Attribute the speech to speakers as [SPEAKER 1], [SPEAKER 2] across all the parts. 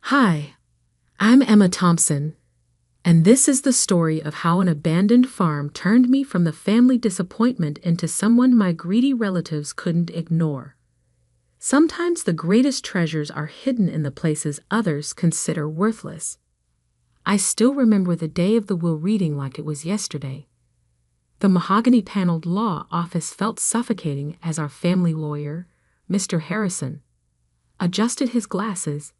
[SPEAKER 1] Hi, I'm Emma Thompson, and this is the story of how an abandoned farm turned me from the family disappointment into someone my greedy relatives couldn't ignore. Sometimes the greatest treasures are hidden in the places others consider worthless. I still remember the day of the will reading like it was yesterday. The mahogany-paneled law office felt suffocating as our family lawyer, Mr. Harrison, adjusted his glasses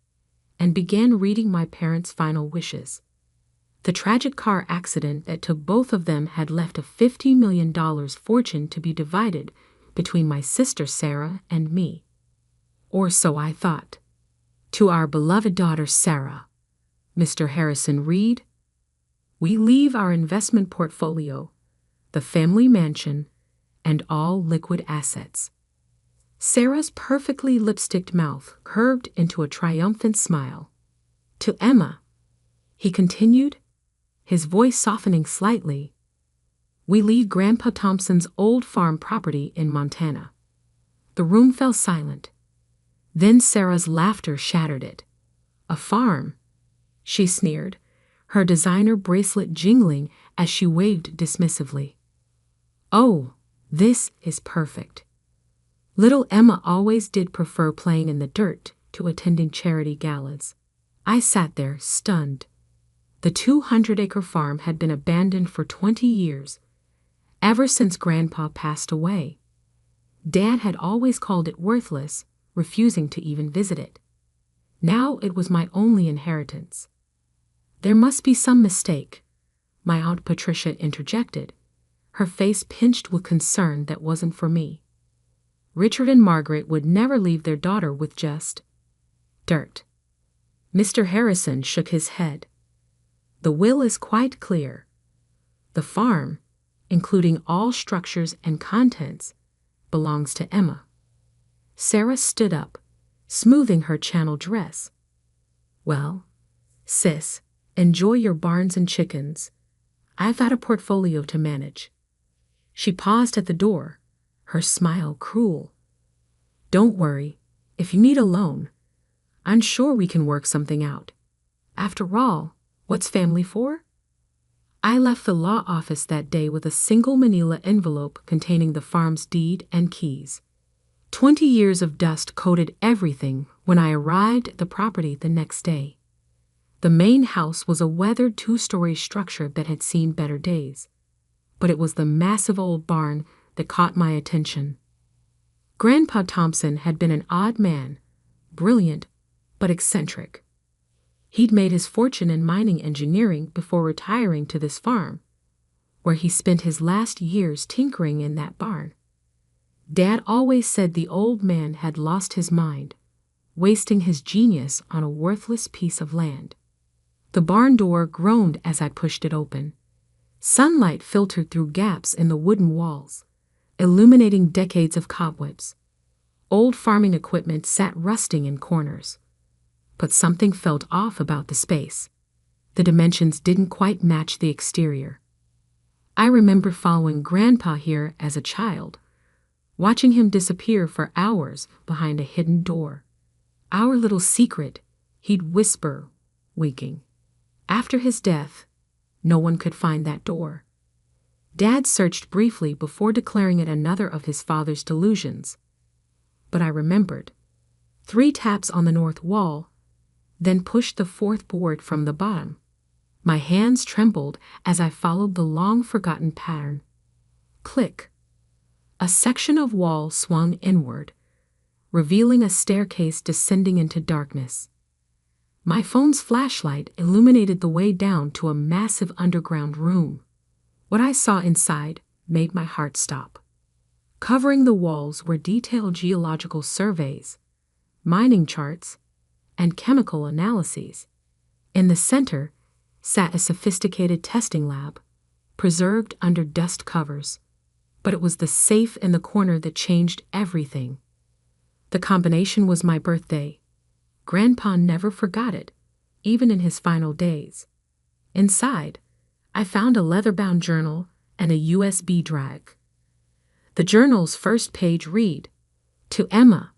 [SPEAKER 1] and began reading my parents' final wishes. The tragic car accident that took both of them had left a $50 million fortune to be divided between my sister Sarah and me. Or so I thought. To our beloved daughter Sarah, Mr. Harrison read, "We leave our investment portfolio, the family mansion, and all liquid assets." Sarah's perfectly lipsticked mouth curved into a triumphant smile. To Emma, he continued, his voice softening slightly, "We leave Grandpa Thompson's old farm property in Montana." The room fell silent. Then Sarah's laughter shattered it. "A farm?" she sneered, her designer bracelet jingling as she waved dismissively. "Oh, this is perfect." Little Emma always did prefer playing in the dirt to attending charity galas. I sat there, stunned. The 200-acre farm had been abandoned for 20 years, ever since Grandpa passed away. Dad had always called it worthless, refusing to even visit it. Now it was my only inheritance. "There must be some mistake," my Aunt Patricia interjected, her face pinched with concern that wasn't for me. Richard and Margaret would never leave their daughter with just dirt. Mr. Harrison shook his head. "The will is quite clear. The farm, including all structures and contents, belongs to Emma." Sarah stood up, smoothing her channel dress. "Well, sis, enjoy your barns and chickens. I've got a portfolio to manage." She paused at the door, her smile cruel. "Don't worry, if you need a loan, I'm sure we can work something out. After all, what's family for?" I left the law office that day with a single manila envelope containing the farm's deed and keys. 20 years of dust coated everything when I arrived at the property the next day. The main house was a weathered 2-story structure that had seen better days, but it was the massive old barn that caught my attention. Grandpa Thompson had been an odd man, brilliant but eccentric. He'd made his fortune in mining engineering before retiring to this farm, where he spent his last years tinkering in that barn. Dad always said the old man had lost his mind, wasting his genius on a worthless piece of land. The barn door groaned as I pushed it open. Sunlight filtered through gaps in the wooden walls, illuminating decades of cobwebs. Old farming equipment sat rusting in corners. But something felt off about the space. The dimensions didn't quite match the exterior. I remember following Grandpa here as a child, watching him disappear for hours behind a hidden door. "Our little secret," he'd whisper, winking. After his death, no one could find that door. Dad searched briefly before declaring it another of his father's delusions. But I remembered. 3 taps on the north wall, then pushed the 4th board from the bottom. My hands trembled as I followed the long-forgotten pattern. Click. A section of wall swung inward, revealing a staircase descending into darkness. My phone's flashlight illuminated the way down to a massive underground room. What I saw inside made my heart stop. Covering the walls were detailed geological surveys, mining charts, and chemical analyses. In the center sat a sophisticated testing lab, preserved under dust covers. But it was the safe in the corner that changed everything. The combination was my birthday. Grandpa never forgot it, even in his final days. Inside, I found a leather-bound journal and a USB drive. The journal's first page read, "To Emma,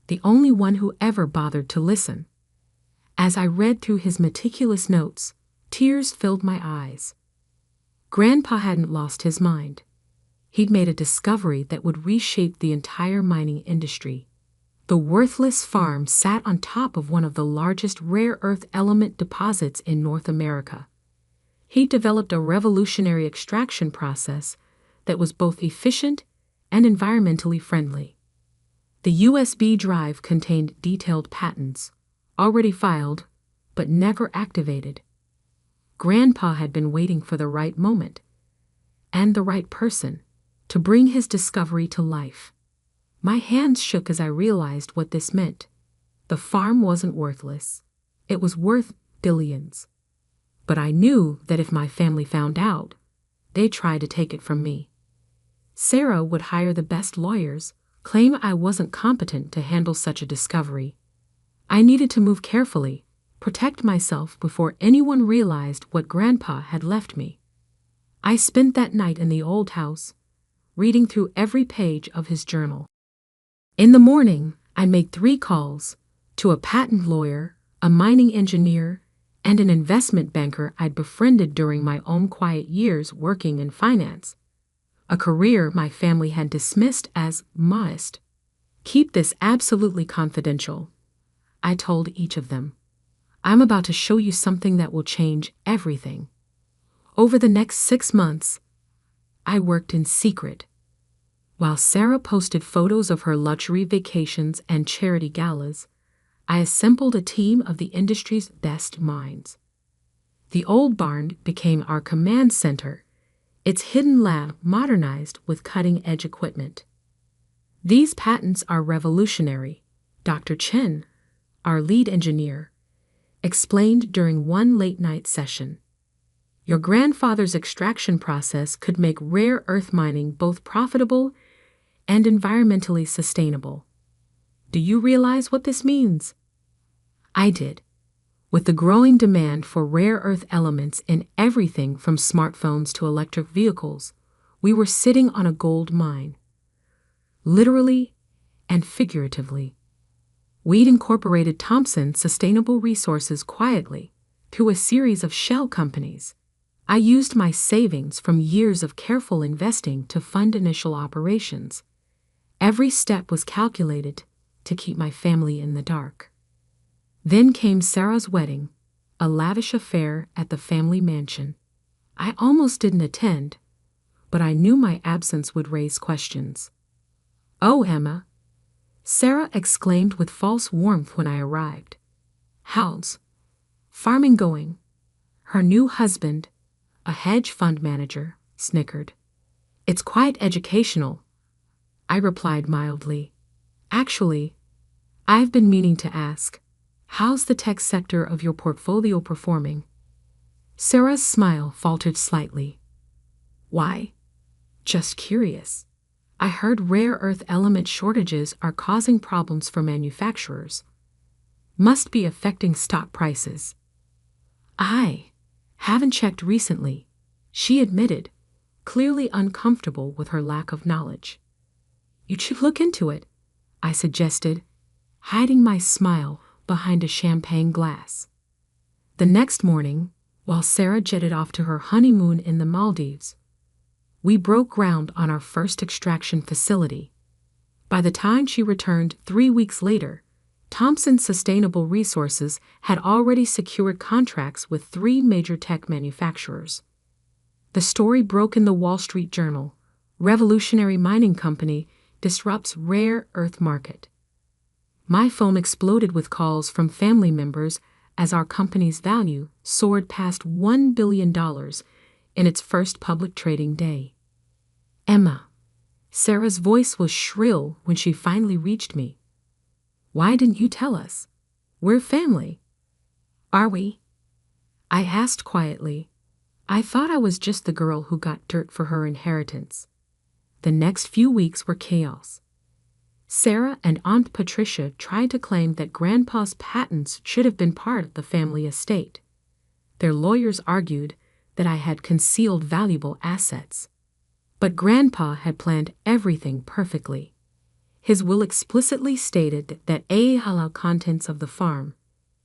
[SPEAKER 1] the only one who ever bothered to listen." As I read through his meticulous notes, tears filled my eyes. Grandpa hadn't lost his mind. He'd made a discovery that would reshape the entire mining industry. The worthless farm sat on top of one of the largest rare earth element deposits in North America. He developed a revolutionary extraction process that was both efficient and environmentally friendly. The USB drive contained detailed patents, already filed, but never activated. Grandpa had been waiting for the right moment, and the right person, to bring his discovery to life. My hands shook as I realized what this meant. The farm wasn't worthless. It was worth billions. But I knew that if my family found out, they'd try to take it from me. Sarah would hire the best lawyers, claim I wasn't competent to handle such a discovery. I needed to move carefully, protect myself before anyone realized what Grandpa had left me. I spent that night in the old house, reading through every page of his journal. In the morning, I made 3 calls to a patent lawyer, a mining engineer, and an investment banker I'd befriended during my own quiet years working in finance, a career my family had dismissed as modest. "Keep this absolutely confidential," I told each of them. "I'm about to show you something that will change everything." Over the next 6 months, I worked in secret. While Sarah posted photos of her luxury vacations and charity galas, I assembled a team of the industry's best minds. The old barn became our command center, its hidden lab modernized with cutting-edge equipment. "These patents are revolutionary," Dr. Chen, our lead engineer, explained during one late-night session. "Your grandfather's extraction process could make rare earth mining both profitable and environmentally sustainable. Do you realize what this means?" I did. With the growing demand for rare earth elements in everything from smartphones to electric vehicles, we were sitting on a gold mine. Literally and figuratively. We'd incorporated Thompson Sustainable Resources quietly through a series of shell companies. I used my savings from years of careful investing to fund initial operations. Every step was calculated to keep my family in the dark. Then came Sarah's wedding, a lavish affair at the family mansion. I almost didn't attend, but I knew my absence would raise questions. "Oh, Emma," Sarah exclaimed with false warmth when I arrived. "How's farming going?" Her new husband, a hedge fund manager, snickered. "It's quite educational," I replied mildly. "Actually, I've been meaning to ask, how's the tech sector of your portfolio performing?" Sarah's smile faltered slightly. "Why? Just curious. I heard rare earth element shortages are causing problems for manufacturers. Must be affecting stock prices." "I haven't checked recently," she admitted, clearly uncomfortable with her lack of knowledge. "You should look into it," I suggested, hiding my smile behind a champagne glass. The next morning, while Sarah jetted off to her honeymoon in the Maldives, we broke ground on our first extraction facility. By the time she returned 3 weeks later, Thompson Sustainable Resources had already secured contracts with 3 major tech manufacturers. The story broke in the Wall Street Journal. Revolutionary mining company disrupts rare earth market. My phone exploded with calls from family members as our company's value soared past $1 billion in its first public trading day. "Emma," Sarah's voice was shrill when she finally reached me. "Why didn't you tell us? We're family." "Are we?" I asked quietly. I thought I was just the girl who got dirt for her inheritance. The next few weeks were chaos. Sarah and Aunt Patricia tried to claim that Grandpa's patents should have been part of the family estate. Their lawyers argued that I had concealed valuable assets. But Grandpa had planned everything perfectly. His will explicitly stated that halal contents of the farm,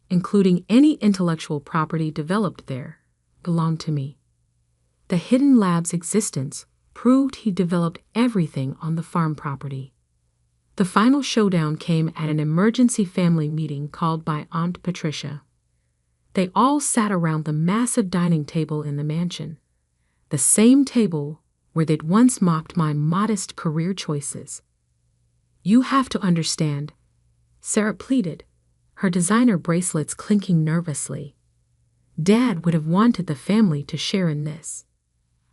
[SPEAKER 1] including any intellectual property developed there, belonged to me. The hidden lab's existence proved he developed everything on the farm property. The final showdown came at an emergency family meeting called by Aunt Patricia. They all sat around the massive dining table in the mansion, the same table where they'd once mocked my modest career choices. "You have to understand," Sarah pleaded, her designer bracelets clinking nervously. "Dad would have wanted the family to share in this."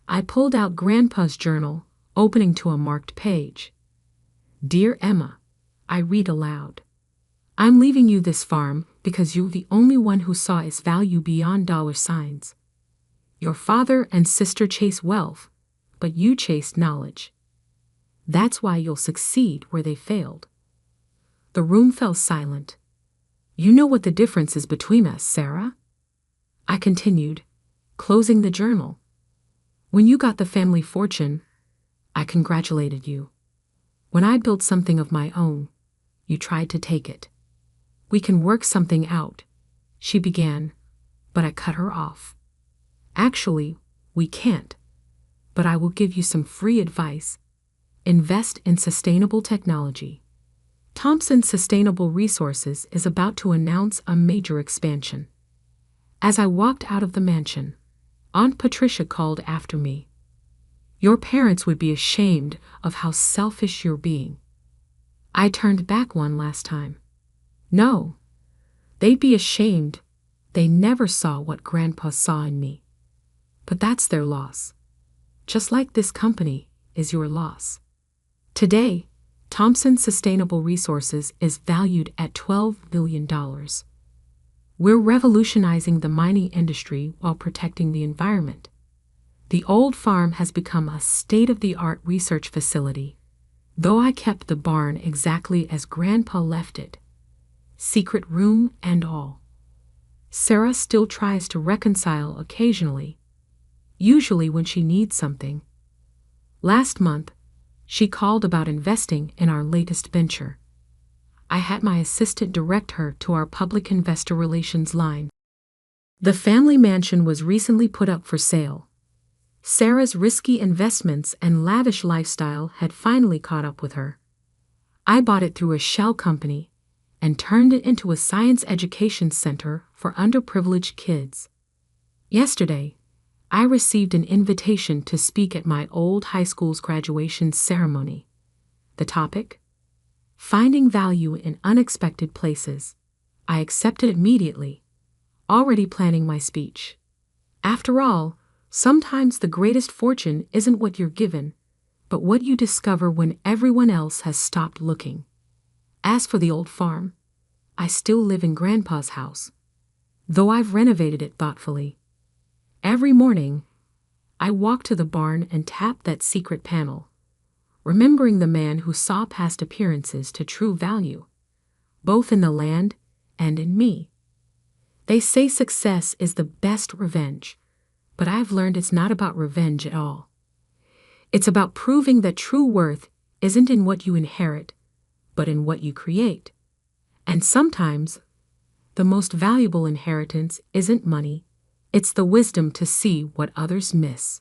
[SPEAKER 1] I pulled out Grandpa's journal, opening to a marked page. "Dear Emma," I read aloud, "I'm leaving you this farm because you're the only one who saw its value beyond dollar signs. Your father and sister chase wealth, but you chased knowledge. That's why you'll succeed where they failed." The room fell silent. "You know what the difference is between us, Sarah?" I continued, closing the journal. "When you got the family fortune, I congratulated you. When I built something of my own, you tried to take it. We can work something out," she began, but I cut her off. "Actually, we can't, but I will give you some free advice. Invest in sustainable technology. Thompson Sustainable Resources is about to announce a major expansion." As I walked out of the mansion, Aunt Patricia called after me. "Your parents would be ashamed of how selfish you're being." I turned back one last time. "No, they'd be ashamed. They never saw what Grandpa saw in me. But that's their loss. Just like this company is your loss." Today, Thompson Sustainable Resources is valued at $12 billion. We're revolutionizing the mining industry while protecting the environment. The old farm has become a state-of-the-art research facility, though I kept the barn exactly as Grandpa left it, secret room and all. Sarah still tries to reconcile occasionally, usually when she needs something. Last month, she called about investing in our latest venture. I had my assistant direct her to our public investor relations line. The family mansion was recently put up for sale. Sarah's risky investments and lavish lifestyle had finally caught up with her. I bought it through a shell company and turned it into a science education center for underprivileged kids. Yesterday, I received an invitation to speak at my old high school's graduation ceremony. The topic? Finding value in unexpected places. I accepted immediately, already planning my speech. After all, sometimes the greatest fortune isn't what you're given, but what you discover when everyone else has stopped looking. As for the old farm, I still live in Grandpa's house, though I've renovated it thoughtfully. Every morning, I walk to the barn and tap that secret panel, remembering the man who saw past appearances to true value, both in the land and in me. They say success is the best revenge, but I've learned it's not about revenge at all. It's about proving that true worth isn't in what you inherit, but in what you create. And sometimes, the most valuable inheritance isn't money, it's the wisdom to see what others miss.